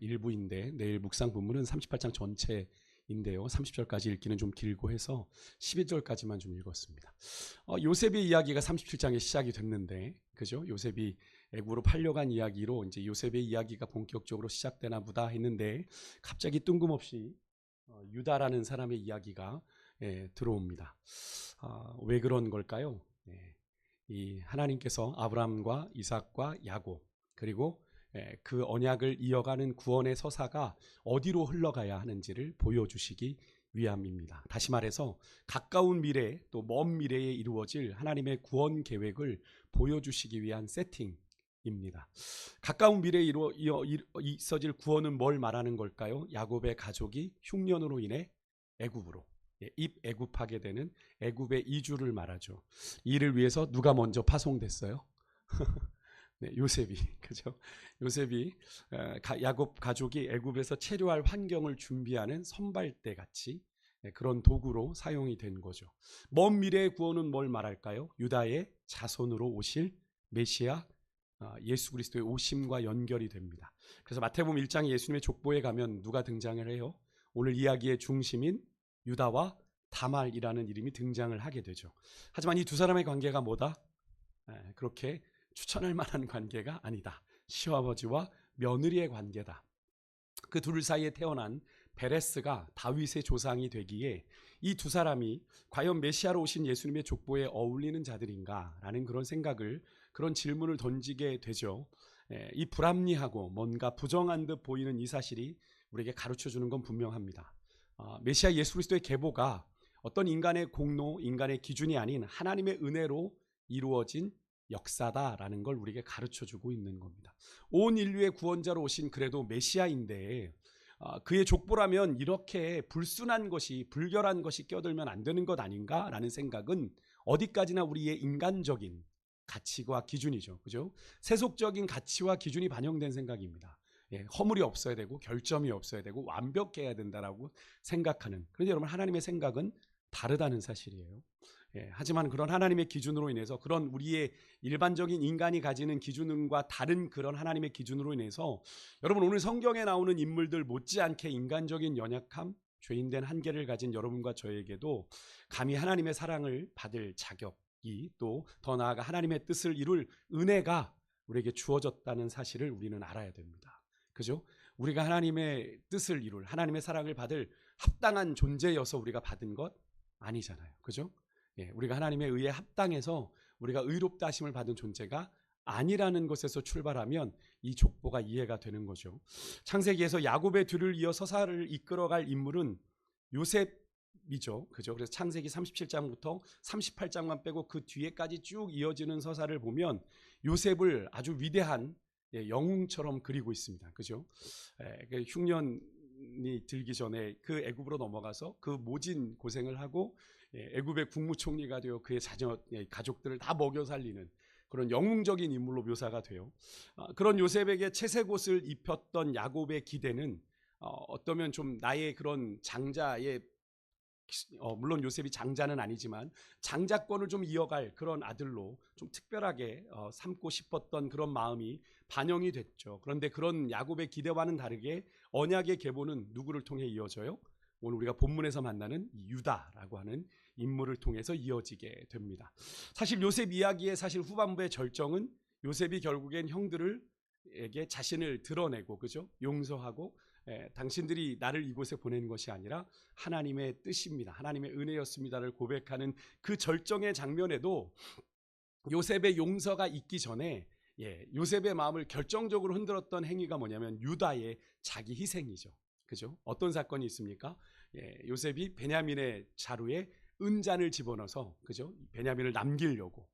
일부인데 내일 묵상 본문은 38장 전체인데요. 30절까지 읽기는 좀 길고 해서 11절까지만 좀 읽었습니다. 요셉의 이야기가 37장에 시작이 됐는데, 그죠? 요셉이 애굽으로 팔려간 이야기로 이제 요셉의 이야기가 본격적으로 시작되나 보다 했는데 갑자기 뜬금없이 유다라는 사람의 이야기가 들어옵니다. 왜 그런 걸까요? 이 하나님께서 아브라함과 이삭과 야곱 그리고 그 언약을 이어가는 구원의 서사가 어디로 흘러가야 하는지를 보여주시기 위함입니다. 다시 말해서 가까운 미래 또 먼 미래에 이루어질 하나님의 구원 계획을 보여주시기 위한 세팅입니다. 가까운 미래에 있어질 구원은 뭘 말하는 걸까요? 야곱의 가족이 흉년으로 인해 애굽으로 입애굽하게 되는 애굽의 이주를 말하죠. 이를 위해서 누가 먼저 파송됐어요? 네, 요셉이, 그죠? 요셉이 야곱 가족이 애굽에서 체류할 환경을 준비하는 선발대 같이 그런 도구로 사용이 된 거죠. 먼 미래의 구원은 뭘 말할까요? 유다의 자손으로 오실 메시아 예수 그리스도의 오심과 연결이 됩니다. 그래서 마태복음 1장 예수님의 족보에 가면 누가 등장을 해요? 오늘 이야기의 중심인 유다와 다말이라는 이름이 등장을 하게 되죠. 하지만 이 두 사람의 관계가 뭐다? 그렇게 추천할 만한 관계가 아니다. 시아버지와 며느리의 관계다. 그 둘 사이에 태어난 베레스가 다윗의 조상이 되기에 이 두 사람이 과연 메시아로 오신 예수님의 족보에 어울리는 자들인가라는 그런 생각을, 그런 질문을 던지게 되죠. 이 불합리하고 뭔가 부정한 듯 보이는 이 사실이 우리에게 가르쳐주는 건 분명합니다. 메시아 예수 그리스도의 계보가 어떤 인간의 공로, 인간의 기준이 아닌 하나님의 은혜로 이루어진 역사다라는 걸 우리에게 가르쳐주고 있는 겁니다. 온 인류의 구원자로 오신 그래도 메시아인데 그의 족보라면 이렇게 불순한 것이, 불결한 것이 껴들면 안 되는 것 아닌가라는 생각은 어디까지나 우리의 인간적인 가치와 기준이죠. 그죠? 세속적인 가치와 기준이 반영된 생각입니다. 허물이 없어야 되고 결점이 없어야 되고 완벽해야 된다라고 생각하는. 그런데 여러분, 하나님의 생각은 다르다는 사실이에요. 하지만 그런 하나님의 기준으로 인해서, 그런 우리의 일반적인 인간이 가지는 기준과 다른 그런 하나님의 기준으로 인해서 여러분, 오늘 성경에 나오는 인물들 못지않게 인간적인 연약함, 죄인된 한계를 가진 여러분과 저에게도 감히 하나님의 사랑을 받을 자격이, 또 더 나아가 하나님의 뜻을 이룰 은혜가 우리에게 주어졌다는 사실을 우리는 알아야 됩니다. 그죠? 우리가 하나님의 뜻을 이룰, 하나님의 사랑을 받을 합당한 존재여서 우리가 받은 것 아니잖아요. 그죠? 우리가 하나님에 의해 합당해서 우리가 의롭다 하심을 받은 존재가 아니라는 것에서 출발하면 이 족보가 이해가 되는 거죠. 창세기에서 야곱의 뒤를 이어 서사를 이끌어갈 인물은 요셉이죠. 그죠? 그래서 창세기 37장부터 38장만 빼고 그 뒤에까지 쭉 이어지는 서사를 보면 요셉을 아주 위대한 영웅처럼 그리고 있습니다. 그죠? 흉년이 들기 전에 그 애굽으로 넘어가서 그 모진 고생을 하고 애굽의 국무총리가 되어 그의 자녀, 가족들을 다 먹여 살리는 그런 영웅적인 인물로 묘사가 돼요. 그런 요셉에게 채색옷을 입혔던 야곱의 기대는 어떠면 좀 나의 그런 장자의, 물론 요셉이 장자는 아니지만 장자권을 좀 이어갈 그런 아들로 좀 특별하게 삼고 싶었던 그런 마음이 반영이 됐죠. 그런데 그런 야곱의 기대와는 다르게 언약의 계보는 누구를 통해 이어져요? 오늘 우리가 본문에서 만나는 유다라고 하는 인물을 통해서 이어지게 됩니다. 사실 요셉 이야기의 사실 후반부의 절정은 요셉이 결국엔 형들에게 자신을 드러내고, 그죠? 용서하고 당신들이 나를 이곳에 보낸 것이 아니라 하나님의 뜻입니다, 하나님의 은혜였습니다를 고백하는 그 절정의 장면에도 요셉의 용서가 있기 전에 요셉의 마음을 결정적으로 흔들었던 행위가 뭐냐면 유다의 자기 희생이죠. 그죠? 어떤 사건이 있습니까? 요셉이 베냐민의 자루에 은잔을 집어넣어서, 그죠? 베냐민을 남기려고,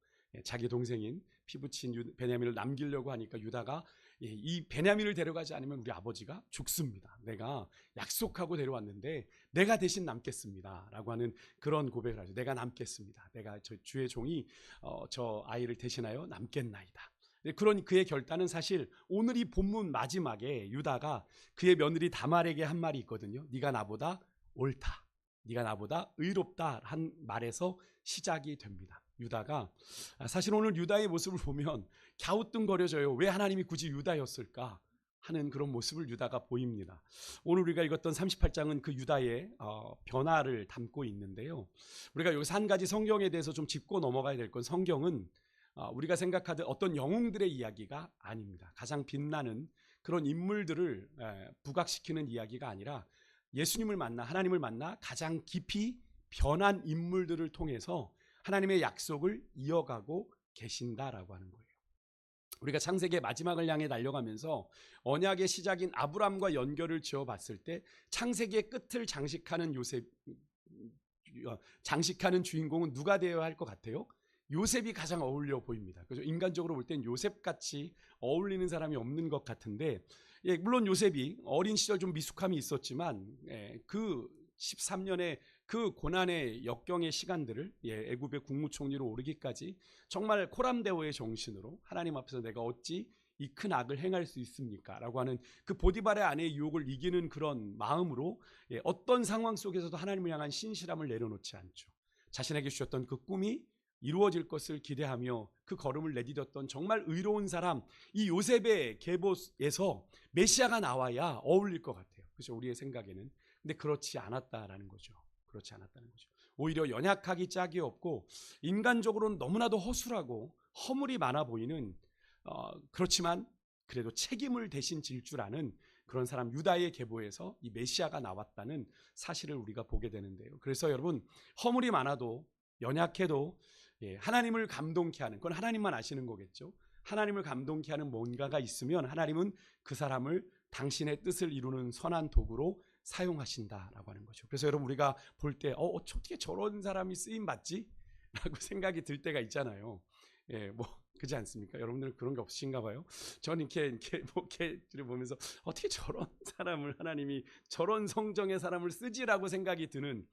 자기 동생인 피부친 베냐민을 남기려고 하니까 유다가 이 베냐민을 데려가지 않으면 우리 아버지가 죽습니다. 내가 약속하고 데려왔는데 내가 대신 남겠습니다 라고 하는 그런 고백을 하죠. 내가 남겠습니다. 내가 저 주의 종이 저 아이를 대신하여 남겠나이다. 그런 그의 결단은 사실 오늘 이 본문 마지막에 유다가 그의 며느리 다말에게 한 말이 있거든요. 네가 나보다 옳다, 네가 나보다 의롭다 한 말에서 시작이 됩니다. 유다가, 사실 오늘 유다의 모습을 보면 갸우뚱거려져요. 왜 하나님이 굳이 유다였을까? 하는 그런 모습을 유다가 보입니다. 오늘 우리가 읽었던 38장은 그 유다의 변화를 담고 있는데요. 우리가 여기서 한 가지 성경에 대해서 좀 짚고 넘어가야 될 건, 성경은 우리가 생각하듯 어떤 영웅들의 이야기가 아닙니다. 가장 빛나는 그런 인물들을 부각시키는 이야기가 아니라 예수님을 만나, 하나님을 만나 가장 깊이 변한 인물들을 통해서 하나님의 약속을 이어가고 계신다라고 하는 거예요. 우리가 창세기의 마지막을 향해 달려가면서 언약의 시작인 아브람과 연결을 지어봤을 때 창세기의 끝을 장식하는 장식하는 주인공은 누가 되어야 할 것 같아요? 요셉이 가장 어울려 보입니다. 그죠? 인간적으로 볼 땐 요셉같이 어울리는 사람이 없는 것 같은데, 물론 요셉이 어린 시절 좀 미숙함이 있었지만 그 13년의 그 고난의 역경의 시간들을 애굽의 국무총리로 오르기까지 정말 코람데오의 정신으로 하나님 앞에서 내가 어찌 이 큰 악을 행할 수 있습니까? 라고 하는 그 보디발의 아내의 유혹을 이기는 그런 마음으로 어떤 상황 속에서도 하나님을 향한 신실함을 내려놓지 않죠. 자신에게 주셨던 그 꿈이 이루어질 것을 기대하며 그 걸음을 내디뎠던 정말 의로운 사람, 이 요셉의 계보에서 메시아가 나와야 어울릴 것 같아요. 그렇죠? 우리의 생각에는. 근데 그렇지 않았다라는 거죠. 그렇지 않았다는 거죠. 오히려 연약하기 짝이 없고 인간적으로는 너무나도 허술하고 허물이 많아 보이는, 그렇지만 그래도 책임을 대신 질 줄 아는 그런 사람, 유다의 계보에서 이 메시아가 나왔다는 사실을 우리가 보게 되는데요. 그래서 여러분, 허물이 많아도 연약해도 하나님을 감동케 하는, 그건 하나님만 아시는 거겠죠. 하나님을 감동케 하는 뭔가가 있으면 하나님은 그 사람을 당신의 뜻을 이루는 선한 도구로 사용하신다라고 하는 거죠. 그래서 여러분, 우리가 볼 때 어떻게 저런 사람이 쓰임 받지? 라고 생각이 들 때가 있잖아요. 그렇지 않습니까? 여러분들은 그런 게 없으신가 봐요. 저는 이렇게 목회를 보면서 어떻게 저런 사람을 하나님이 저런 성정의 사람을 쓰지라고 생각이 드는,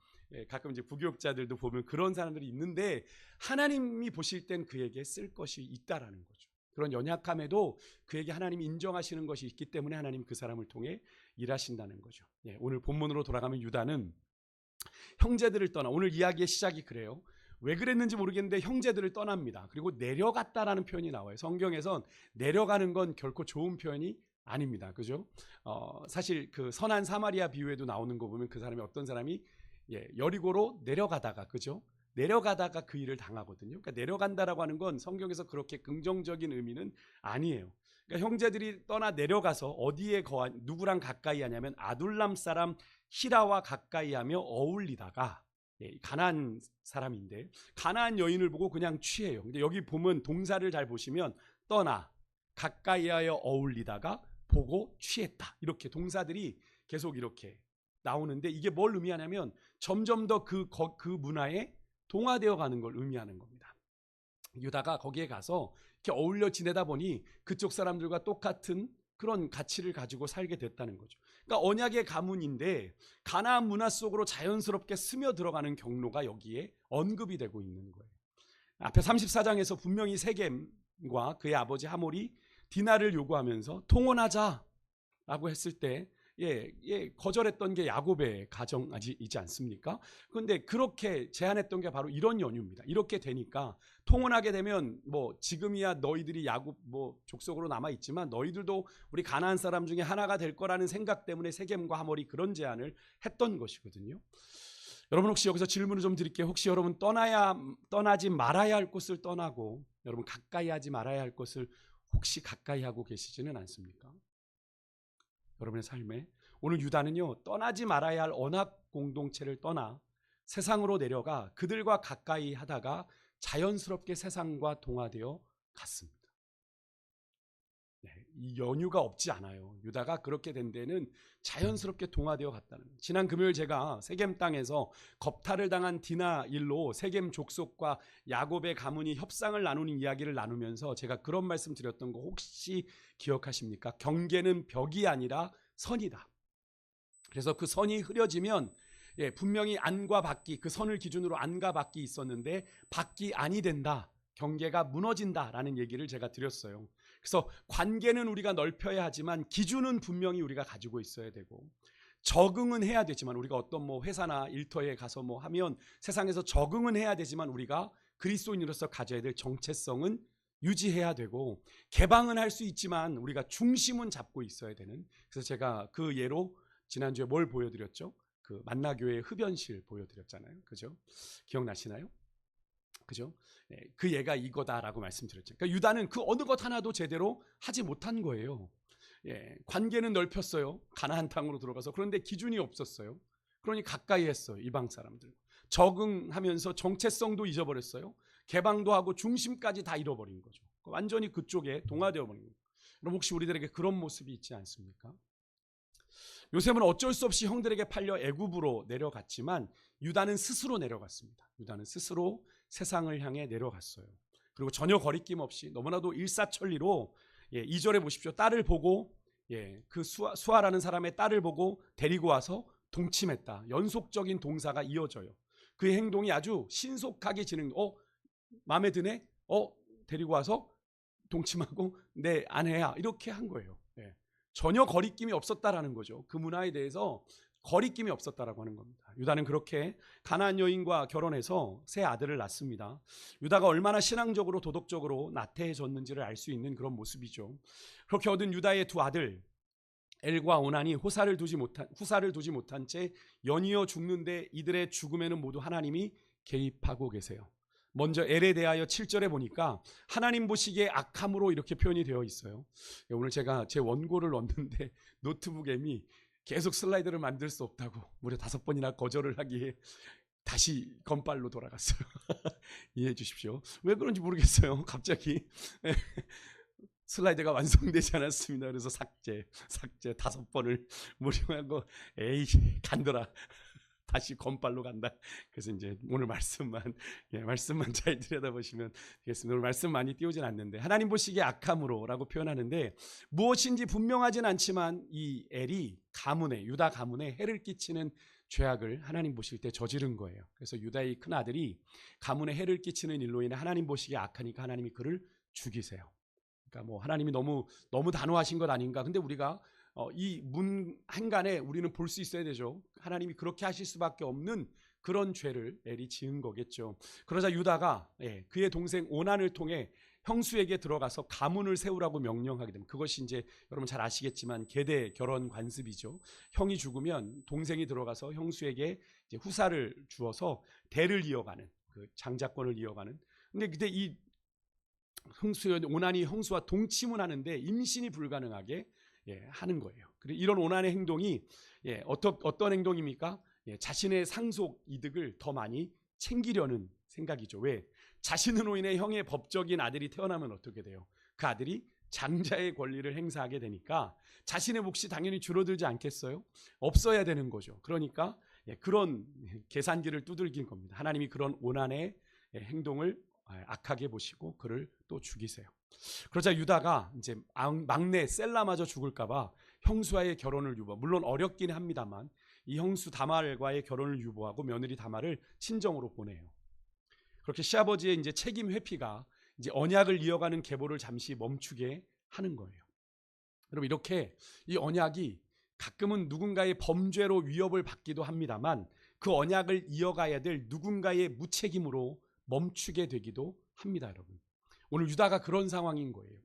가끔 이제 부교육자들도 보면 그런 사람들이 있는데, 하나님이 보실 땐 그에게 쓸 것이 있다라는 거죠. 그런 연약함에도 그에게 하나님이 인정하시는 것이 있기 때문에 하나님 그 사람을 통해 일하신다는 거죠. 오늘 본문으로 돌아가면 유다는 형제들을 떠나, 오늘 이야기의 시작이 그래요. 왜 그랬는지 모르겠는데 형제들을 떠납니다. 그리고 내려갔다라는 표현이 나와요. 성경에선 내려가는 건 결코 좋은 표현이 아닙니다. 그죠? 사실 그 선한 사마리아 비유에도 나오는 거 보면 그 사람이, 어떤 사람이 여리고로 내려가다가, 그죠? 내려가다가 그 일을 당하거든요. 그러니까 내려간다라고 하는 건 성경에서 그렇게 긍정적인 의미는 아니에요. 그러니까 형제들이 떠나 내려가서 어디에 누구랑 가까이 하냐면 아둘람 사람 히라와 가까이 하며 어울리다가, 가나안 사람인데 가나안 여인을 보고 그냥 취해요. 근데 여기 보면 동사를 잘 보시면 떠나, 가까이하여 어울리다가, 보고 취했다, 이렇게 동사들이 계속 이렇게 나오는데, 이게 뭘 의미하냐면 점점 더 그 문화에 동화되어 가는 걸 의미하는 겁니다. 유다가 거기에 가서 이렇게 어울려 지내다 보니 그쪽 사람들과 똑같은 그런 가치를 가지고 살게 됐다는 거죠. 그러니까 언약의 가문인데 가나안 문화 속으로 자연스럽게 스며들어가는 경로가 여기에 언급이 되고 있는 거예요. 앞에 34장에서 분명히 세겜과 그의 아버지 하몰이 디나를 요구하면서 통혼하자라고 했을 때 거절했던 게 야곱의 가정이지 않습니까? 그런데 그렇게 제안했던 게 바로 이런 연유입니다. 이렇게 되니까 통혼하게 되면 지금이야 너희들이 야곱 족속으로 남아 있지만 너희들도 우리 가나안 사람 중에 하나가 될 거라는 생각 때문에 세겜과 하몰이 그런 제안을 했던 것이거든요. 여러분, 혹시 여기서 질문을 좀 드릴게요. 혹시 여러분 떠나지 말아야 할 곳을 떠나고 여러분 가까이 하지 말아야 할 곳을 혹시 가까이 하고 계시지는 않습니까? 여러분의 삶에 오늘 유다는요, 떠나지 말아야 할 언약 공동체를 떠나 세상으로 내려가 그들과 가까이 하다가 자연스럽게 세상과 동화되어 갔습니다. 이 연유가 없지 않아요. 유다가 그렇게 된 데는 자연스럽게 동화되어 갔다는 거예요. 지난 금요일 제가 세겜 땅에서 겁탈을 당한 디나 일로 세겜 족속과 야곱의 가문이 협상을 나누는 이야기를 나누면서 제가 그런 말씀 드렸던 거 혹시 기억하십니까? 경계는 벽이 아니라 선이다. 그래서 그 선이 흐려지면 분명히 안과 밖이, 그 선을 기준으로 안과 밖이 있었는데 밖이 아니 된다. 경계가 무너진다라는 얘기를 제가 드렸어요. 그래서 관계는 우리가 넓혀야 하지만 기준은 분명히 우리가 가지고 있어야 되고, 적응은 해야 되지만, 우리가 어떤 회사나 일터에 가서 하면 세상에서 적응은 해야 되지만 우리가 그리스도인으로서 가져야 될 정체성은 유지해야 되고 개방은 할 수 있지만 우리가 중심은 잡고 있어야 되는. 그래서 제가 그 예로 지난주에 뭘 보여드렸죠? 그 만나교회 흡연실 보여드렸잖아요. 그죠? 기억나시나요? 그죠? 그 예가 이거다라고 말씀드렸죠. 그러니까 유다는 그 어느 것 하나도 제대로 하지 못한 거예요. 관계는 넓혔어요. 가나안 땅으로 들어가서. 그런데 기준이 없었어요. 그러니 가까이 했어요. 이방 사람들. 적응하면서 정체성도 잊어버렸어요. 개방도 하고 중심까지 다 잃어버린 거죠. 완전히 그쪽에 동화되어 버린 거예요. 그럼 혹시 우리들에게 그런 모습이 있지 않습니까? 요셉은 어쩔 수 없이 형들에게 팔려 애굽으로 내려갔지만 유다는 스스로 내려갔습니다. 유다는 스스로 세상을 향해 내려갔어요. 그리고 전혀 거리낌 없이 너무나도 일사천리로 2절에 보십시오. 딸을 보고 그 수아라는 사람의 딸을 보고 데리고 와서 동침했다. 연속적인 동사가 이어져요. 그의 행동이 아주 신속하게 진행. 마음에 드네? 데리고 와서 동침하고 내 아내야 이렇게 한 거예요. 전혀 거리낌이 없었다라는 거죠. 그 문화에 대해서 거리낌이 없었다라고 하는 겁니다. 유다는 그렇게 가나안 여인과 결혼해서 새 아들을 낳습니다. 유다가 얼마나 신앙적으로 도덕적으로 나태해졌는지를 알 수 있는 그런 모습이죠. 그렇게 얻은 유다의 두 아들 엘과 오난이 후사를 두지 못한 채 연이어 죽는데 이들의 죽음에는 모두 하나님이 개입하고 계세요. 먼저 엘에 대하여 7절에 보니까 하나님 보시기에 악함으로 이렇게 표현이 되어 있어요. 오늘 제가 제 원고를 넣었는데 노트북 M이 계속 슬라이드를 만들 수 없다고 무려 5번이나 거절을 하기에 다시 건빨로 돌아갔어요. 이해해 주십시오. 왜 그런지 모르겠어요. 갑자기 슬라이드가 완성되지 않았습니다. 그래서 삭제 5번을 무료하고 에이 간더라. 다시 건빨로 간다. 그래서 이제 오늘 말씀만 잘 들여다보시면 되겠습니다. 오늘 말씀 많이 띄우진 않는데 하나님 보시기에 악함으로라고 표현하는데 무엇인지 분명하진 않지만 이 엘이 유다 가문에 해를 끼치는 죄악을 하나님 보실 때 저지른 거예요. 그래서 유다의 큰 아들이 가문에 해를 끼치는 일로 인해 하나님 보시기에 악하니까 하나님이 그를 죽이세요. 그러니까 하나님이 너무 단호하신 것 아닌가. 근데 우리가 이 문 한간에 우리는 볼 수 있어야 되죠. 하나님이 그렇게 하실 수밖에 없는 그런 죄를 엘이 지은 거겠죠. 그러자 유다가 그의 동생 오난을 통해 형수에게 들어가서 가문을 세우라고 명령하게 됩니다. 그것이 이제 여러분 잘 아시겠지만 계대 결혼 관습이죠. 형이 죽으면 동생이 들어가서 형수에게 이제 후사를 주어서 대를 이어가는 그 장자권을 이어가는. 근데 그때 이 오난이 형수와 동침을 하는데 임신이 불가능하게 하는 거예요. 그리고 이런 오난의 행동이 어떤 행동입니까? 자신의 상속 이득을 더 많이 챙기려는 생각이죠. 왜? 자신으로 인해 형의 법적인 아들이 태어나면 어떻게 돼요? 그 아들이 장자의 권리를 행사하게 되니까 자신의 몫이 당연히 줄어들지 않겠어요? 없어야 되는 거죠. 그러니까 그런 계산기를 두들긴 겁니다. 하나님이 그런 오난의 행동을 악하게 보시고 그를 또 죽이세요. 그러자 유다가 이제 막내 셀라마저 죽을까봐 형수와의 결혼을 물론 어렵긴 합니다만 이 형수 다말과의 결혼을 유보하고 며느리 다말을 친정으로 보내요. 그렇게 시아버지의 이제 책임 회피가 이제 언약을 이어가는 계보를 잠시 멈추게 하는 거예요. 여러분 이렇게 이 언약이 가끔은 누군가의 범죄로 위협을 받기도 합니다만 그 언약을 이어가야 될 누군가의 무책임으로 멈추게 되기도 합니다, 여러분. 오늘 유다가 그런 상황인 거예요.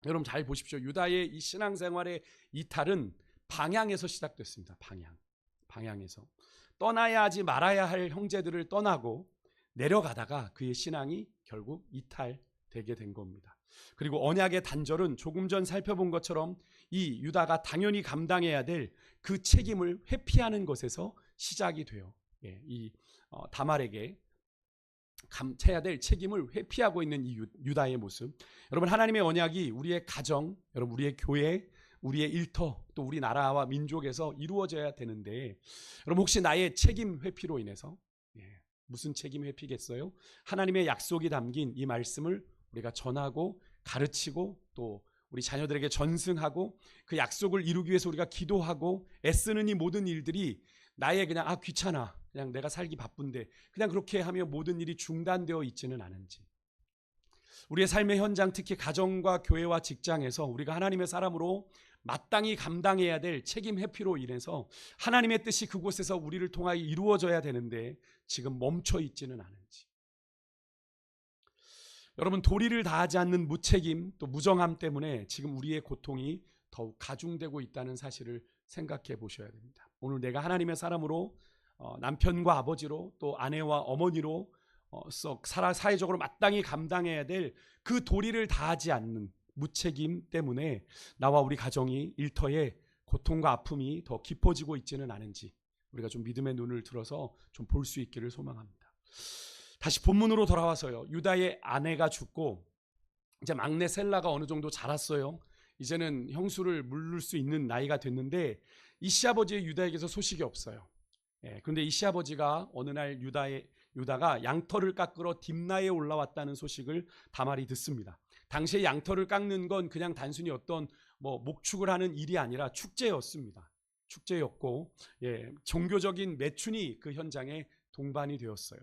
여러분 잘 보십시오. 유다의 이 신앙생활의 이탈은 방향에서 시작됐습니다. 방향에서 떠나야 하지 말아야 할 형제들을 떠나고 내려가다가 그의 신앙이 결국 이탈되게 된 겁니다. 그리고 언약의 단절은 조금 전 살펴본 것처럼 이 유다가 당연히 감당해야 될 그 책임을 회피하는 것에서 시작이 돼요. 이 다말에게 감춰야 될 책임을 회피하고 있는 이 유다의 모습. 여러분 하나님의 언약이 우리의 가정, 여러분 우리의 교회, 우리의 일터, 또 우리 나라와 민족에서 이루어져야 되는데 여러분 혹시 나의 책임 회피로 인해서 무슨 책임 회피겠어요? 하나님의 약속이 담긴 이 말씀을 우리가 전하고 가르치고 또 우리 자녀들에게 전승하고 그 약속을 이루기 위해서 우리가 기도하고 애쓰는 이 모든 일들이 나의 그냥 귀찮아, 그냥 내가 살기 바쁜데 그냥 그렇게 하며 모든 일이 중단되어 있지는 않은지, 우리의 삶의 현장, 특히 가정과 교회와 직장에서 우리가 하나님의 사람으로 마땅히 감당해야 될 책임 회피로 인해서 하나님의 뜻이 그곳에서 우리를 통하여 이루어져야 되는데 지금 멈춰 있지는 않은지. 여러분, 도리를 다하지 않는 무책임 또 무정함 때문에 지금 우리의 고통이 더욱 가중되고 있다는 사실을 생각해 보셔야 됩니다. 오늘 내가 하나님의 사람으로 남편과 아버지로 또 아내와 어머니로 사회적으로 마땅히 감당해야 될 그 도리를 다하지 않는 무책임 때문에 나와 우리 가정이 일터에 고통과 아픔이 더 깊어지고 있지는 않은지 우리가 좀 믿음의 눈을 들어서 좀 볼 수 있기를 소망합니다. 다시 본문으로 돌아와서요. 유다의 아내가 죽고 이제 막내 셀라가 어느 정도 자랐어요. 이제는 형수를 물을 수 있는 나이가 됐는데 이 시아버지의 유다에게서 소식이 없어요. 그런데 이 시아버지가 어느 날 유다가 양털을 깎으러 딥나에 올라왔다는 소식을 다말이 듣습니다. 당시에 양털을 깎는 건 그냥 단순히 어떤 목축을 하는 일이 아니라 축제였습니다. 축제였고 종교적인 매춘이 그 현장에 동반이 되었어요.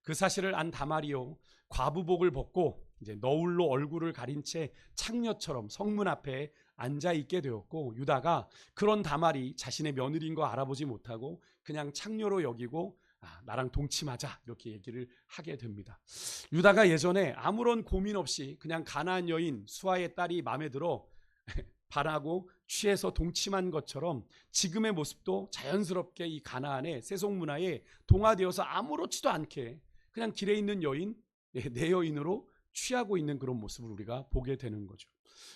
그 사실을 안 다말이요, 과부복을 벗고 이제 너울로 얼굴을 가린 채 창녀처럼 성문 앞에 앉아 있게 되었고, 유다가 그런 다말이 자신의 며느리인 거 알아보지 못하고 그냥 창녀로 여기고 나랑 동침하자 이렇게 얘기를 하게 됩니다. 유다가 예전에 아무런 고민 없이 그냥 가나안 여인 수아의 딸이 마음에 들어 반하고 취해서 동침한 것처럼 지금의 모습도 자연스럽게 이 가나안의 세속 문화에 동화되어서 아무렇지도 않게 그냥 길에 있는 여인, 내 여인으로 취하고 있는 그런 모습을 우리가 보게 되는 거죠.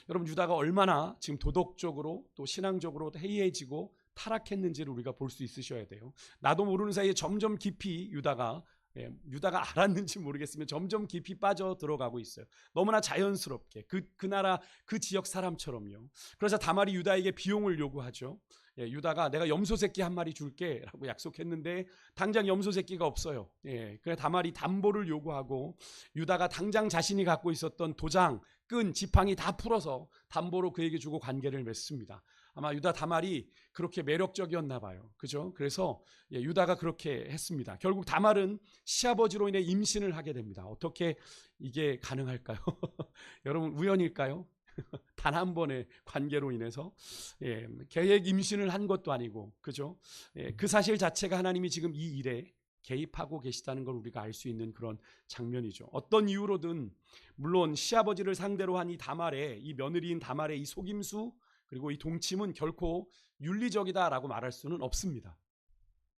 여러분, 유다가 얼마나 지금 도덕적으로 또 신앙적으로 해이해지고 타락했는지를 우리가 볼 수 있으셔야 돼요. 나도 모르는 사이에 점점 깊이 유다가 알았는지 모르겠으면 점점 깊이 빠져 들어가고 있어요. 너무나 자연스럽게 그 나라 그 지역 사람처럼요. 그래서 다말이 유다에게 비용을 요구하죠. 유다가 내가 염소 새끼 한 마리 줄게 라고 약속했는데 당장 염소 새끼가 없어요. 그래 다말이 담보를 요구하고 유다가 당장 자신이 갖고 있었던 도장, 끈, 지팡이 다 풀어서 담보로 그에게 주고 관계를 맺습니다. 아마 유다 다말이 그렇게 매력적이었나 봐요. 그죠? 그래서 유다가 그렇게 했습니다. 결국 다말은 시아버지로 인해 임신을 하게 됩니다. 어떻게 이게 가능할까요? 여러분, 우연일까요? 단 한 번의 관계로 인해서 계획 임신을 한 것도 아니고, 그죠? 그 사실 자체가 하나님이 지금 이 일에 개입하고 계시다는 걸 우리가 알 수 있는 그런 장면이죠. 어떤 이유로든 물론 시아버지를 상대로 한 이 며느리인 다말의 이 속임수 그리고 이 동침은 결코 윤리적이다라고 말할 수는 없습니다.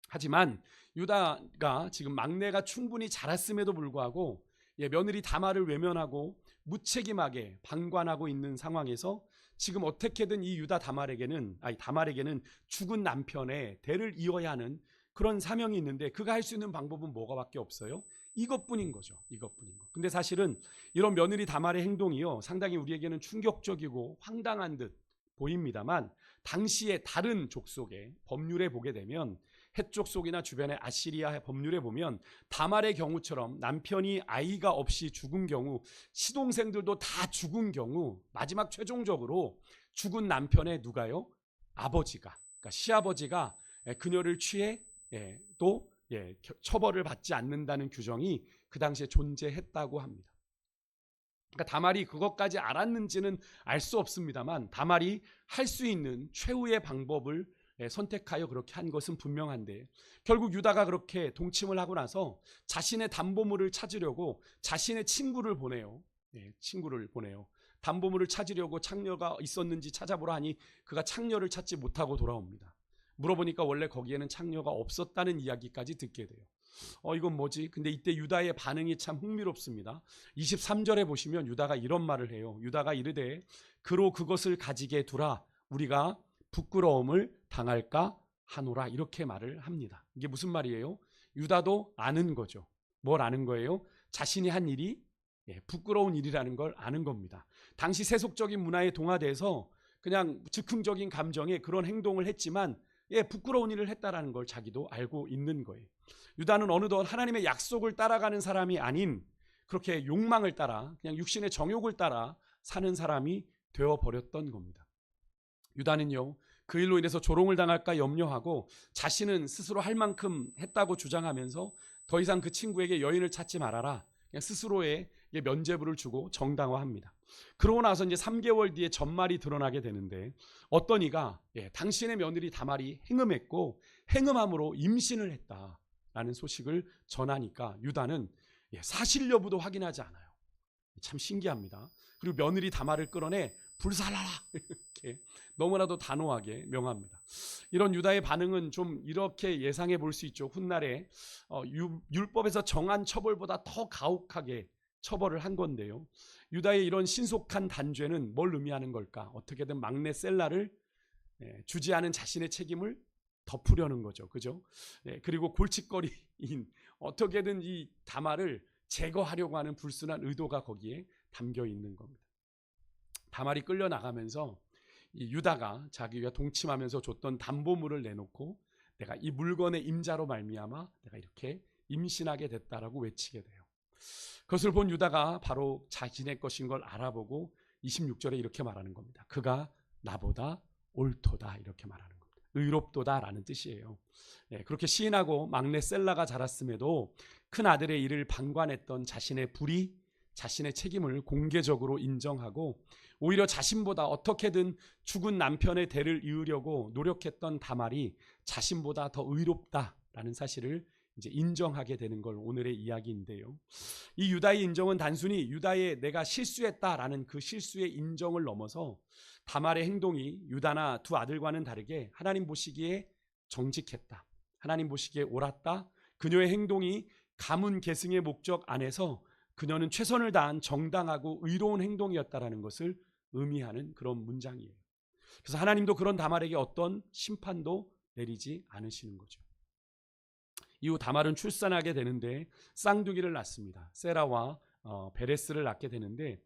하지만 유다가 지금 막내가 충분히 자랐음에도 불구하고 며느리 다말을 외면하고 무책임하게 방관하고 있는 상황에서 지금 어떻게든 이 다말에게는 죽은 남편의 대를 이어야 하는 그런 사명이 있는데 그가 할 수 있는 방법은 뭐가밖에 없어요? 이것뿐인 거죠. 이것뿐인 거. 근데 사실은 이런 며느리 다말의 행동이요, 상당히 우리에게는 충격적이고 황당한 듯 보입니다만 당시의 다른 족속의 법률에 보게 되면 헷족 속이나 주변의 아시리아 법률에 보면 다말의 경우처럼 남편이 아이가 없이 죽은 경우, 시동생들도 다 죽은 경우 마지막 최종적으로 죽은 남편의 누가요? 아버지가, 그러니까 시아버지가 그녀를 취해 또 처벌을 받지 않는다는 규정이 그 당시에 존재했다고 합니다. 그러니까 다말이 그것까지 알았는지는 알 수 없습니다만 다말이 할 수 있는 최후의 방법을 선택하여 그렇게 한 것은 분명한데, 결국 유다가 그렇게 동침을 하고 나서 자신의 담보물을 찾으려고 자신의 친구를 보내요. 담보물을 찾으려고 창녀가 있었는지 찾아보라 하니 그가 창녀를 찾지 못하고 돌아옵니다. 물어보니까 원래 거기에는 창녀가 없었다는 이야기까지 듣게 돼요. 이건 뭐지? 근데 이때 유다의 반응이 참 흥미롭습니다. 23절에 보시면 유다가 이런 말을 해요. 유다가 이르되 그로 그것을 가지게 두라, 우리가 부끄러움을 당할까 하노라, 이렇게 말을 합니다. 이게 무슨 말이에요? 유다도 아는 거죠. 뭘 아는 거예요? 자신이 한 일이 부끄러운 일이라는 걸 아는 겁니다. 당시 세속적인 문화에 동화돼서 그냥 즉흥적인 감정에 그런 행동을 했지만 부끄러운 일을 했다라는 걸 자기도 알고 있는 거예요. 유다는 어느덧 하나님의 약속을 따라가는 사람이 아닌 그렇게 욕망을 따라 그냥 육신의 정욕을 따라 사는 사람이 되어버렸던 겁니다. 유다는요, 그 일로 인해서 조롱을 당할까 염려하고 자신은 스스로 할 만큼 했다고 주장하면서 더 이상 그 친구에게 여인을 찾지 말아라, 그냥 스스로의 면죄부를 주고 정당화합니다. 그러고 나서 이제 3개월 뒤에 전말이 드러나게 되는데 어떤 이가 당신의 며느리 다말이 행음했고 행음함으로 임신을 했다라는 소식을 전하니까 유다는 사실 여부도 확인하지 않아요. 참 신기합니다. 그리고 며느리 다말을 끌어내 불살라라 이렇게 너무나도 단호하게 명합니다. 이런 유다의 반응은 좀 이렇게 예상해 볼 수 있죠. 훗날에 율법에서 정한 처벌보다 더 가혹하게 처벌을 한 건데요. 유다의 이런 신속한 단죄는 뭘 의미하는 걸까? 어떻게든 막내 셀라를 주지 않은 자신의 책임을 덮으려는 거죠. 그죠? 그리고 골칫거리인 어떻게든 이 다말을 제거하려고 하는 불순한 의도가 거기에 담겨 있는 겁니다. 다말이 끌려나가면서 이 유다가 자기가 동침하면서 줬던 담보물을 내놓고 내가 이 물건의 임자로 말미암아 내가 이렇게 임신하게 됐다라고 외치게 돼요. 그것을 본 유다가 바로 자신의 것인 걸 알아보고 26절에 이렇게 말하는 겁니다. 그가 나보다 옳도다 이렇게 말하는 겁니다. 의롭도다라는 뜻이에요. 그렇게 시인하고 막내 셀라가 자랐음에도 큰 아들의 일을 방관했던 자신의 불의, 자신의 책임을 공개적으로 인정하고 오히려 자신보다 어떻게든 죽은 남편의 대를 이으려고 노력했던 다말이 자신보다 더 의롭다라는 사실을 이제 인정하게 되는 걸 오늘의 이야기인데요. 이 유다의 인정은 단순히 유다의 내가 실수했다라는 그 실수의 인정을 넘어서 다말의 행동이 유다나 두 아들과는 다르게 하나님 보시기에 정직했다. 하나님 보시기에 옳았다. 그녀의 행동이 가문 계승의 목적 안에서 그녀는 최선을 다한 정당하고 의로운 행동이었다라는 것을 의미하는 그런 문장이에요. 그래서 하나님도 그런 다말에게 어떤 심판도 내리지 않으시는 거죠. 이후 다말은 출산하게 되는데 쌍둥이를 낳습니다. 세라와 베레스를 낳게 되는데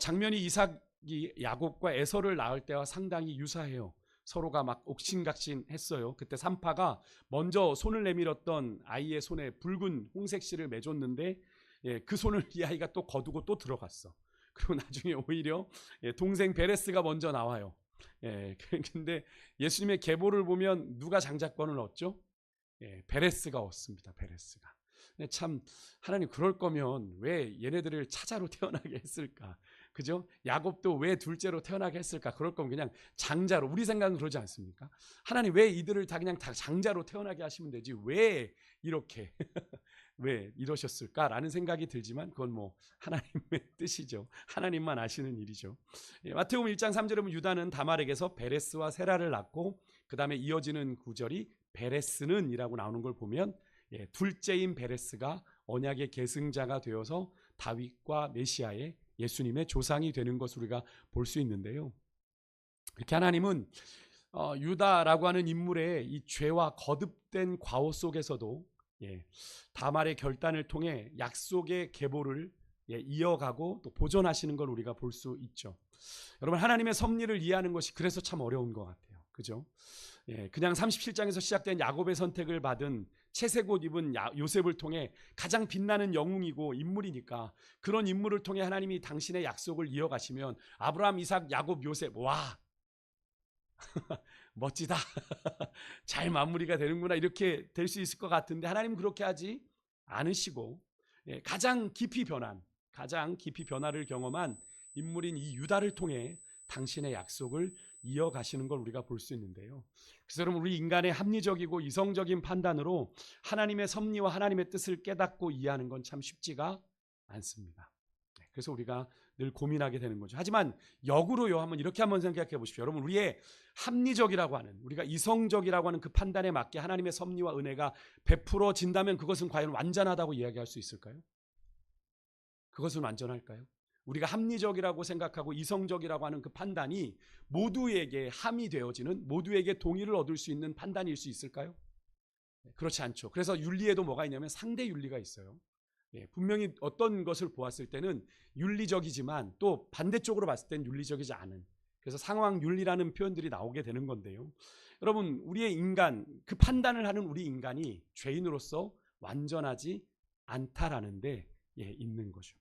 장면이 이삭이 야곱과 에서를 낳을 때와 상당히 유사해요. 서로가 막 옥신각신했어요. 그때 산파가 먼저 손을 내밀었던 아이의 손에 붉은 홍색 실을 맺었는데 그 손을 이 아이가 또 거두고 또 들어갔어. 그리고 나중에 오히려 동생 베레스가 먼저 나와요. 근데 예수님의 계보를 보면 누가 장자권을 얻죠? 베레스가 얻습니다. 베레스가. 참 하나님 그럴 거면 왜 얘네들을 차자로 태어나게 했을까? 그죠? 야곱도 왜 둘째로 태어나게 했을까? 그럴 거면 그냥 장자로. 우리 생각은 그러지 않습니까? 하나님 왜 이들을 다 그냥 다 장자로 태어나게 하시면 되지? 왜 이렇게 왜 이러셨을까라는 생각이 들지만 그건 뭐 하나님의 뜻이죠. 하나님만 아시는 일이죠. 마태복음 1장 3절에 보면 유다는 다말에게서 베레스와 세라를 낳고 그 다음에 이어지는 구절이 베레스는 이라고 나오는 걸 보면 둘째인 베레스가 언약의 계승자가 되어서 다윗과 메시아의 예수님의 조상이 되는 것을 우리가 볼 수 있는데요. 이렇게 하나님은 유다라고 하는 인물의 이 죄와 거듭된 과오 속에서도 다말의 결단을 통해 약속의 계보를 이어가고 또 보존하시는 걸 우리가 볼 수 있죠. 여러분 하나님의 섭리를 이해하는 것이 그래서 참 어려운 것 같아요. 그죠? 그냥 37장에서 시작된 야곱의 선택을 받은 채색 옷 입은 요셉을 통해 가장 빛나는 영웅이고 인물이니까 그런 인물을 통해 하나님이 당신의 약속을 이어가시면 아브라함, 이삭, 야곱, 요셉 와 멋지다. 잘 마무리가 되는구나 이렇게 될 수 있을 것 같은데 하나님은 그렇게 하지 않으시고 가장 깊이 변화를 경험한 인물인 이 유다를 통해 당신의 약속을 이어가시는 걸 우리가 볼 수 있는데요. 그래서 여러분 우리 인간의 합리적이고 이성적인 판단으로 하나님의 섭리와 하나님의 뜻을 깨닫고 이해하는 건 참 쉽지가 않습니다. 그래서 우리가 늘 고민하게 되는 거죠. 하지만 역으로요 한번 생각해 보십시오. 여러분 우리의 합리적이라고 하는 우리가 이성적이라고 하는 그 판단에 맞게 하나님의 섭리와 은혜가 베풀어진다면 그것은 과연 완전하다고 이야기할 수 있을까요? 그것은 완전할까요? 우리가 합리적이라고 생각하고 이성적이라고 하는 그 판단이 모두에게 함이 되어지는 모두에게 동의를 얻을 수 있는 판단일 수 있을까요? 그렇지 않죠. 그래서 윤리에도 뭐가 있냐면 상대 윤리가 있어요. 분명히 어떤 것을 보았을 때는 윤리적이지만 또 반대쪽으로 봤을 때는 윤리적이지 않은 그래서 상황 윤리라는 표현들이 나오게 되는 건데요. 여러분 우리의 인간 그 판단을 하는 우리 인간이 죄인으로서 완전하지 않다라는 데 있는 거죠.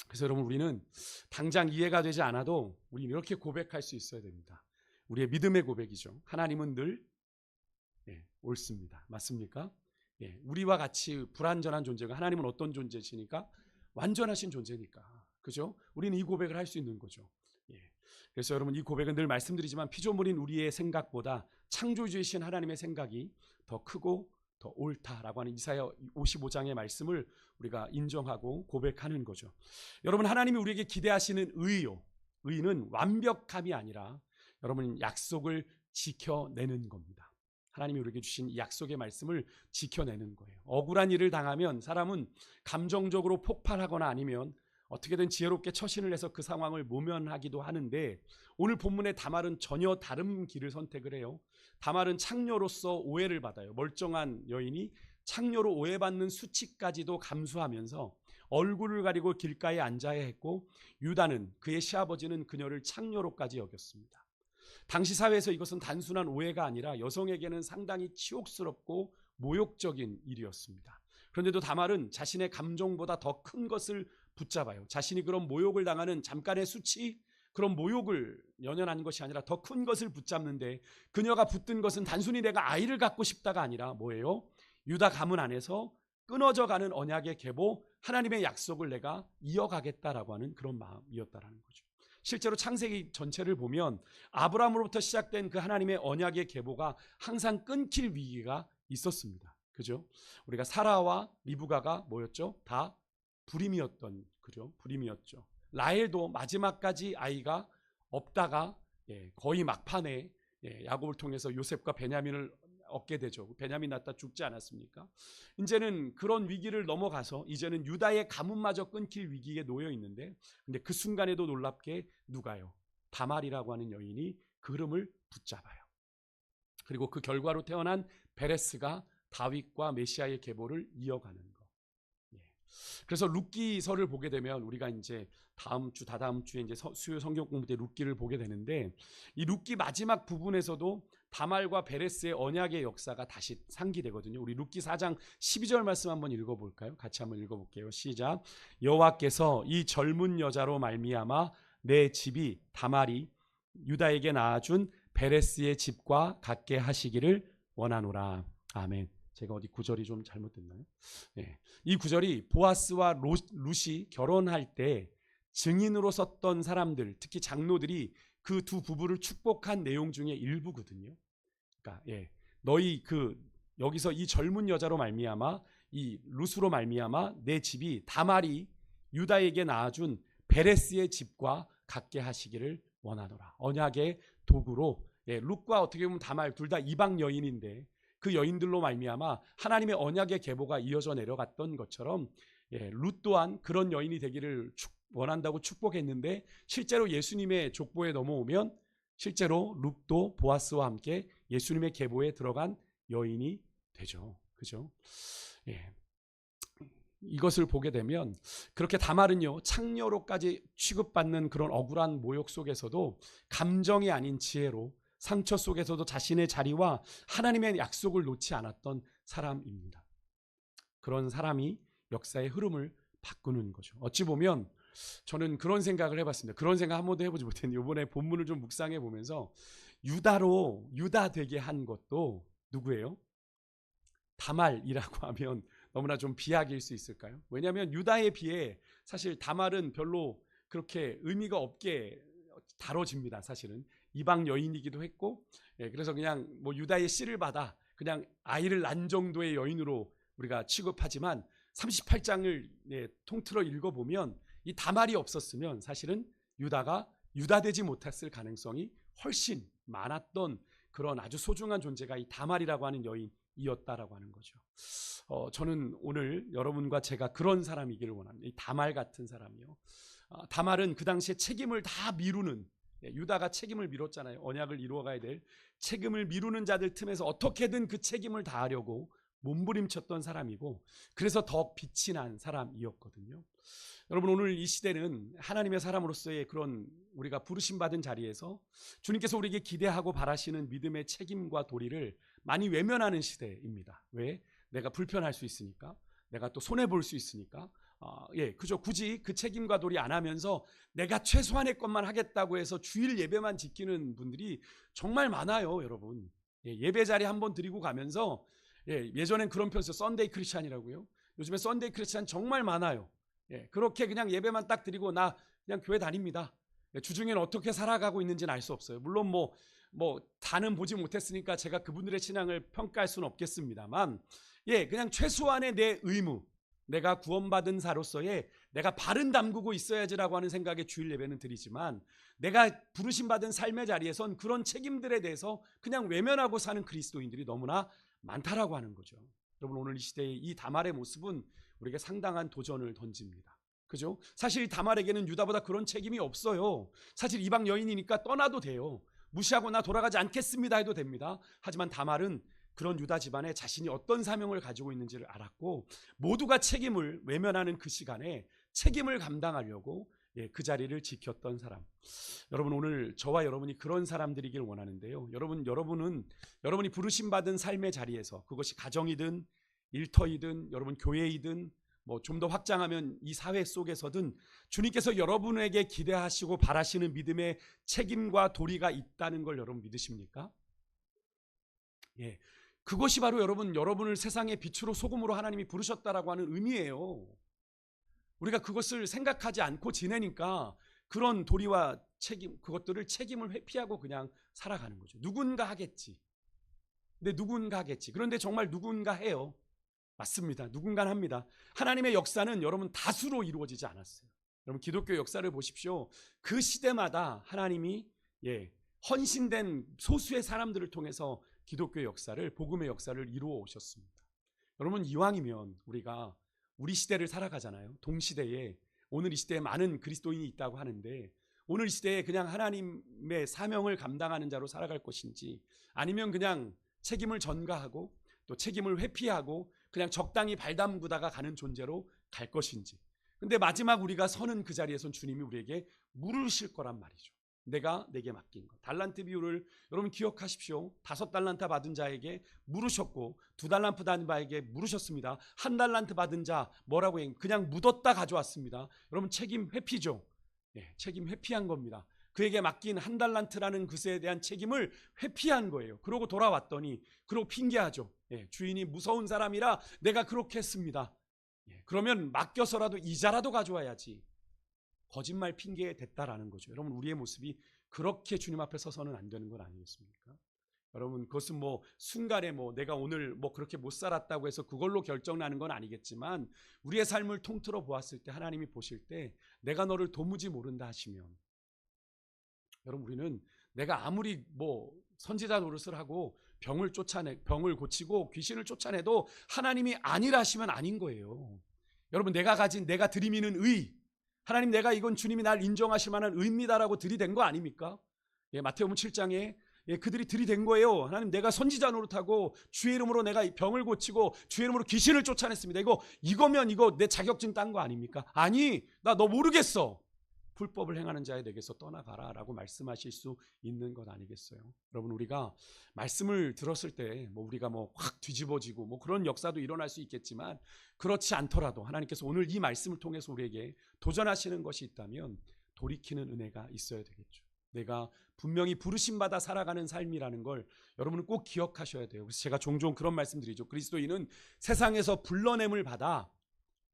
그래서 여러분 우리는 당장 이해가 되지 않아도 우리는 이렇게 고백할 수 있어야 됩니다. 우리의 믿음의 고백이죠. 하나님은 늘 옳습니다. 맞습니까? 우리와 같이 불완전한 존재가 하나님은 어떤 존재시니까? 완전하신 존재니까. 그죠? 우리는 이 고백을 할 수 있는 거죠. 그래서 여러분 이 고백은 늘 말씀드리지만 피조물인 우리의 생각보다 창조주이신 하나님의 생각이 더 크고 더 옳다라고 하는 이사야 55장의 말씀을 우리가 인정하고 고백하는 거죠. 여러분, 하나님이 우리에게 기대하시는 의요, 의는 완벽함이 아니라 여러분 약속을 지켜내는 겁니다. 하나님이 우리에게 주신 이 약속의 말씀을 지켜내는 거예요. 억울한 일을 당하면 사람은 감정적으로 폭발하거나 아니면 어떻게든 지혜롭게 처신을 해서 그 상황을 모면하기도 하는데, 오늘 본문의 다말은 전혀 다른 길을 선택을 해요. 다말은 창녀로서 오해를 받아요. 멀쩡한 여인이 창녀로 오해받는 수치까지도 감수하면서 얼굴을 가리고 길가에 앉아야 했고, 유다는, 그의 시아버지는 그녀를 창녀로까지 여겼습니다. 당시 사회에서 이것은 단순한 오해가 아니라 여성에게는 상당히 치욕스럽고 모욕적인 일이었습니다. 그런데도 다말은 자신의 감정보다 더 큰 것을 붙잡아요. 자신이 그런 모욕을 당하는 잠깐의 수치, 그런 모욕을 연연한 것이 아니라 더 큰 것을 붙잡는데, 그녀가 붙든 것은 단순히 내가 아이를 갖고 싶다가 아니라 뭐예요? 유다 가문 안에서 끊어져가는 언약의 계보, 하나님의 약속을 내가 이어가겠다라고 하는 그런 마음이었다라는 거죠. 실제로 창세기 전체를 보면 아브라함으로부터 시작된 그 하나님의 언약의 계보가 항상 끊길 위기가 있었습니다. 그죠? 우리가 사라와 리브가가 뭐였죠? 다 불임이었던, 그죠? 불임이었죠. 라헬도 마지막까지 아이가 없다가 거의 막판에 야곱을 통해서 요셉과 베냐민을 얻게 되죠. 베냐민 낳다 죽지 않았습니까? 이제는 그런 위기를 넘어가서 이제는 유다의 가문마저 끊길 위기에 놓여 있는데, 근데 그 순간에도 놀랍게 누가요? 다말이라고 하는 여인이 그 흐름을 붙잡아요. 그리고 그 결과로 태어난 베레스가 다윗과 메시아의 계보를 이어가는 거. 그래서 룻기서를 보게 되면 우리가 이제 다음 주, 다다음 주에 이제 수요 성경 공부 때 룻기를 보게 되는데, 이 룻기 마지막 부분에서도 다말과 베레스의 언약의 역사가 다시 상기되거든요. 우리 룻기 4장 12절 말씀 한번 읽어볼까요? 같이 한번 읽어볼게요. 시작. 여호와께서 이 젊은 여자로 말미암아 내 집이 다말이 유다에게 낳아준 베레스의 집과 같게 하시기를 원하노라. 아멘. 제가 어디 구절이 좀 잘못됐나요? 네. 이 구절이 보아스와 룻이 결혼할 때 증인으로 섰던 사람들, 특히 장로들이 그 두 부부를 축복한 내용 중에 일부거든요. 그러니까 너희 여기서 이 젊은 여자로 말미암아, 이 룻으로 말미암아 내 집이 다말이 유다에게 낳아준 베레스의 집과 같게 하시기를 원하노라. 언약의 도구로, 룻과 어떻게 보면 다말 둘 다 이방 여인인데 그 여인들로 말미암아 하나님의 언약의 계보가 이어져 내려갔던 것처럼 룻 또한 그런 여인이 되기를 원한다고 축복했는데, 실제로 예수님의 족보에 넘어오면 실제로 룻도 보아스와 함께 예수님의 계보에 들어간 여인이 되죠. 그죠? 이것을 보게 되면 그렇게 다말은요, 창녀로까지 취급받는 그런 억울한 모욕 속에서도 감정이 아닌 지혜로, 상처 속에서도 자신의 자리와 하나님의 약속을 놓지 않았던 사람입니다. 그런 사람이 역사의 흐름을 바꾸는 거죠. 어찌 보면 저는 그런 생각을 해봤습니다. 그런 생각 한 번도 해보지 못했는데 이번에 본문을 좀 묵상해 보면서 유다로 유다 되게 한 것도 누구예요? 다말이라고 하면 너무나 좀 비약일 수 있을까요? 왜냐하면 유다에 비해 사실 다말은 별로 그렇게 의미가 없게 다뤄집니다. 사실은 이방 여인이기도 했고, 그래서 그냥 뭐 유다의 씨를 받아 그냥 아이를 낳은 정도의 여인으로 우리가 취급하지만 38장을 통틀어 읽어보면 이 다말이 없었으면 사실은 유다가 유다되지 못했을 가능성이 훨씬 많았던 그런 아주 소중한 존재가 이 다말이라고 하는 여인이었다라고 하는 거죠. 저는 오늘 여러분과 제가 그런 사람이기를 원합니다. 이 다말 같은 사람이요. 다말은 그 당시에 책임을 다 미루는, 유다가 책임을 미뤘잖아요. 언약을 이루어가야 될 책임을 미루는 자들 틈에서 어떻게든 그 책임을 다하려고 몸부림쳤던 사람이고, 그래서 더 빛이 난 사람이었거든요. 여러분, 오늘 이 시대는 하나님의 사람으로서의 그런 우리가 부르심받은 자리에서 주님께서 우리에게 기대하고 바라시는 믿음의 책임과 도리를 많이 외면하는 시대입니다. 왜? 내가 불편할 수 있으니까, 내가 또 손해볼 수 있으니까, 그저 굳이 그 책임과 도리 안 하면서 내가 최소한의 것만 하겠다고 해서 주일 예배만 지키는 분들이 정말 많아요, 여러분. 예배 자리 한번 드리고 가면서, 예전엔 그런 편이었어요. 썬데이 크리스찬이라고요. 요즘에 썬데이 크리스찬 정말 많아요. 그렇게 그냥 예배만 딱 드리고 나 그냥 교회 다닙니다. 주중에는 어떻게 살아가고 있는지는 알 수 없어요. 물론 뭐 뭐 다는 보지 못했으니까 제가 그분들의 신앙을 평가할 수는 없겠습니다만, 그냥 최소한의 내 의무, 내가 구원받은 자로서의 내가 발은 담그고 있어야지라고 하는 생각에 주일 예배는 드리지만, 내가 부르심 받은 삶의 자리에선 그런 책임들에 대해서 그냥 외면하고 사는 그리스도인들이 너무나 많다라고 하는 거죠. 여러분, 오늘 이 시대의 이 다말의 모습은 우리에게 상당한 도전을 던집니다. 그죠? 사실 다말에게는 유다보다 그런 책임이 없어요. 사실 이방 여인이니까 떠나도 돼요. 무시하고 나 돌아가지 않겠습니다 해도 됩니다. 하지만 다말은 그런 유다 집안에 자신이 어떤 사명을 가지고 있는지를 알았고, 모두가 책임을 외면하는 그 시간에 책임을 감당하려고 그 자리를 지켰던 사람. 여러분, 오늘 저와 여러분이 그런 사람들이길 원하는데요. 여러분이 부르심 받은 삶의 자리에서, 그것이 가정이든 일터이든 여러분 교회이든 뭐 좀 더 확장하면 이 사회 속에서든 주님께서 여러분에게 기대하시고 바라시는 믿음의 책임과 도리가 있다는 걸 여러분 믿으십니까? 그것이 바로 여러분을 세상의 빛으로 소금으로 하나님이 부르셨다라고 하는 의미예요. 우리가 그것을 생각하지 않고 지내니까 그런 도리와 책임, 그것들을 책임을 회피하고 그냥 살아가는 거죠. 누군가 하겠지. 그런데 정말 누군가 해요. 맞습니다. 누군가 합니다. 하나님의 역사는 여러분 다수로 이루어지지 않았어요. 여러분, 기독교 역사를 보십시오. 그 시대마다 하나님이 헌신된 소수의 사람들을 통해서 기독교 역사를, 복음의 역사를 이루어 오셨습니다. 여러분, 이왕이면 우리 시대를 살아가잖아요. 동시대에, 오늘 이 시대에 많은 그리스도인이 있다고 하는데, 오늘 이 시대에 그냥 하나님의 사명을 감당하는 자로 살아갈 것인지, 아니면 그냥 책임을 전가하고 또 책임을 회피하고 그냥 적당히 발담구다가 가는 존재로 갈 것인지. 근데 마지막 우리가 서는 그 자리에선 주님이 우리에게 물으실 거란 말이죠. 내게 맡긴 것. 달란트 비유를 여러분 기억하십시오. 5달란트 받은 자에게 물으셨고 2달란트 받은 자에게 물으셨습니다. 1달란트 받은 자 뭐라고 그냥 묻었다 가져왔습니다. 여러분, 책임 회피죠. 책임 회피한 겁니다. 그에게 맡긴 1달란트라는 것에 대한 책임을 회피한 거예요. 그러고 돌아왔더니, 그러고 핑계하죠. 주인이 무서운 사람이라 내가 그렇게 했습니다. 그러면 맡겨서라도 이자라도 가져와야지. 거짓말 핑계에 됐다라는 거죠. 여러분, 우리의 모습이 그렇게 주님 앞에 서서는 안 되는 건 아니겠습니까? 여러분, 그것은 뭐 순간에 내가 오늘 그렇게 못 살았다고 해서 그걸로 결정나는 건 아니겠지만, 우리의 삶을 통틀어 보았을 때 하나님이 보실 때 내가 너를 도무지 모른다 하시면, 여러분, 우리는 내가 아무리 선지자 노릇을 하고 병을 고치고 귀신을 쫓아내도 하나님이 아니라 하시면 아닌 거예요. 여러분, 내가 들이미는 의, 하나님, 내가 이건 주님이 날 인정하실 만한 의입니다라고 들이댄 거 아닙니까? 마태복음 7장에 그들이 들이댄 거예요. 하나님, 내가 선지자 노릇하고 주의 이름으로 내가 병을 고치고 주의 이름으로 귀신을 쫓아냈습니다. 이거면 내 자격증 딴 거 아닙니까? 아니, 나 너 모르겠어. 불법을 행하는 자에 내게서 떠나가라 라고 말씀하실 수 있는 것 아니겠어요? 여러분, 우리가 말씀을 들었을 때 우리가 확 뒤집어지고 그런 역사도 일어날 수 있겠지만, 그렇지 않더라도 하나님께서 오늘 이 말씀을 통해서 우리에게 도전하시는 것이 있다면 돌이키는 은혜가 있어야 되겠죠. 내가 분명히 부르심받아 살아가는 삶이라는 걸 여러분은 꼭 기억하셔야 돼요. 그래서 제가 종종 그런 말씀드리죠. 그리스도인은 세상에서 불러냄을 받아,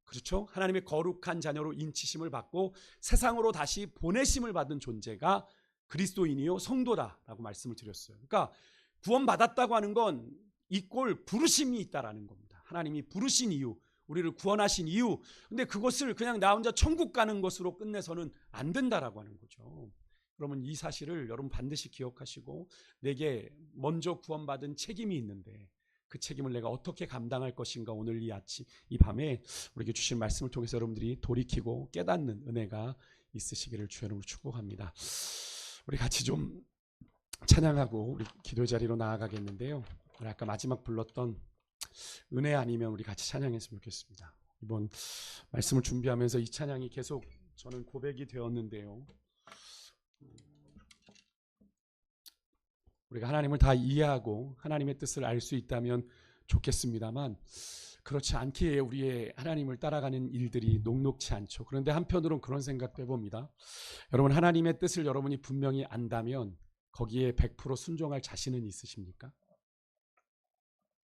그렇죠? 하나님의 거룩한 자녀로 인치심을 받고 세상으로 다시 보내심을 받은 존재가 그리스도인이요 성도다라고 말씀을 드렸어요. 그러니까 구원받았다고 하는 건 이꼴 부르심이 있다라는 겁니다. 하나님이 부르신 이유, 우리를 구원하신 이유. 근데 그것을 그냥 나 혼자 천국 가는 것으로 끝내서는 안 된다라고 하는 거죠. 그러면 이 사실을 여러분 반드시 기억하시고, 내게 먼저 구원받은 책임이 있는데 그 책임을 내가 어떻게 감당할 것인가, 오늘 이 밤에 우리에게 주신 말씀을 통해서 여러분들이 돌이키고 깨닫는 은혜가 있으시기를 주의 이름으로 축복합니다. 우리 같이 좀 찬양하고 우리 기도 자리로 나아가겠는데요. 우리 아까 마지막 불렀던 은혜 아니면 우리 같이 찬양했으면 좋겠습니다. 이번 말씀을 준비하면서 이 찬양이 계속 저는 고백이 되었는데요. 우리가 하나님을 다 이해하고 하나님의 뜻을 알 수 있다면 좋겠습니다만, 그렇지 않기에 우리의 하나님을 따라가는 일들이 녹록치 않죠. 그런데 한편으로는 그런 생각도 해봅니다. 여러분, 하나님의 뜻을 여러분이 분명히 안다면 거기에 100% 순종할 자신은 있으십니까?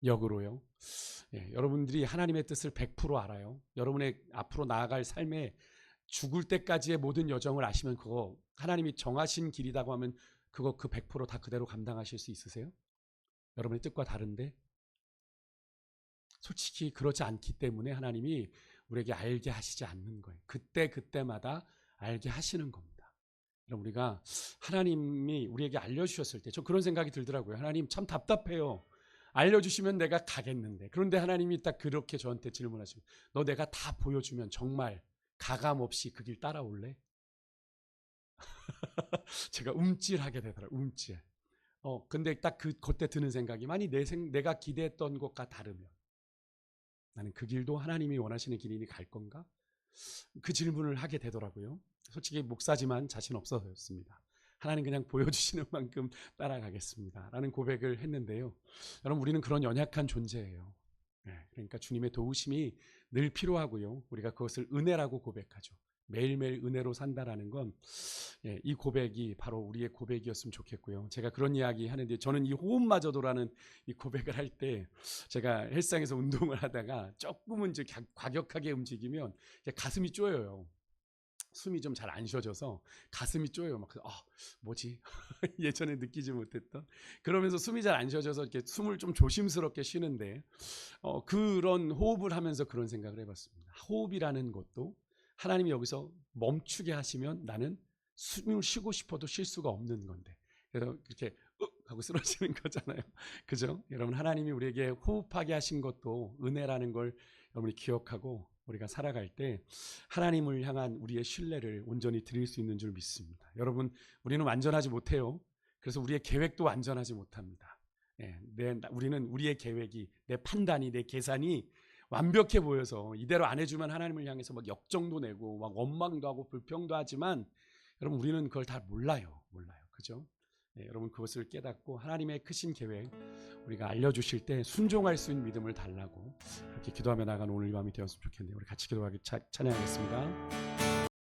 역으로요. 여러분들이 하나님의 뜻을 100% 알아요. 여러분의 앞으로 나아갈 삶에 죽을 때까지의 모든 여정을 아시면 그거 하나님이 정하신 길이라고 하면 그거 그 100% 다 그대로 감당하실 수 있으세요? 여러분의 뜻과 다른데? 솔직히 그렇지 않기 때문에 하나님이 우리에게 알게 하시지 않는 거예요. 그때마다 알게 하시는 겁니다. 그럼 우리가 하나님이 우리에게 알려주셨을 때 저 그런 생각이 들더라고요. 하나님 참 답답해요. 알려주시면 내가 가겠는데. 그런데 하나님이 딱 그렇게 저한테 질문하시면 너 내가 다 보여주면 정말 가감 없이 그 길 따라올래? 제가 움찔하게 되더라고요. 움찔. 근데 딱 그때 드는 생각이 만약 내가 기대했던 것과 다르면 나는 그 길도 하나님이 원하시는 길이니 갈 건가? 그 질문을 하게 되더라고요. 솔직히 목사지만 자신 없었습니다. 하나님 그냥 보여주시는 만큼 따라가겠습니다. 라는 고백을 했는데요. 여러분 우리는 그런 연약한 존재예요. 그러니까 주님의 도우심이 늘 필요하고요. 우리가 그것을 은혜라고 고백하죠. 매일매일 은혜로 산다라는 건 이 고백이 바로 우리의 고백이었으면 좋겠고요. 제가 그런 이야기 하는데 저는 이 호흡마저도라는 이 고백을 할 때 제가 헬스장에서 운동을 하다가 조금은 이제 과격하게 움직이면 가슴이 쪼여요. 숨이 좀 잘 안 쉬어져서 가슴이 쪼여요. 막 뭐지? 예전에 느끼지 못했던 그러면서 숨이 잘 안 쉬어져서 이렇게 숨을 좀 조심스럽게 쉬는데 그런 호흡을 하면서 그런 생각을 해봤습니다. 호흡이라는 것도 하나님이 여기서 멈추게 하시면 나는 숨을 쉬고 싶어도 쉴 수가 없는 건데 그래서 이렇게 하고 쓰러지는 거잖아요. 그죠? 여러분 하나님이 우리에게 호흡하게 하신 것도 은혜라는 걸 여러분이 기억하고 우리가 살아갈 때 하나님을 향한 우리의 신뢰를 온전히 드릴 수 있는 줄 믿습니다. 여러분 우리는 완전하지 못해요. 그래서 우리의 계획도 완전하지 못합니다. 우리는 우리의 계획이 내 판단이 내 계산이 완벽해 보여서 이대로 안 해주면 하나님을 향해서 막 역정도 내고 막 원망도 하고 불평도 하지만 여러분 우리는 그걸 다 몰라요. 그죠? 여러분 그것을 깨닫고 하나님의 크신 계획 우리가 알려주실 때 순종할 수 있는 믿음을 달라고 그렇게 기도하며 나가는 오늘 이 밤이 되었으면 좋겠네요. 우리 같이 기도하기 찬양하겠습니다.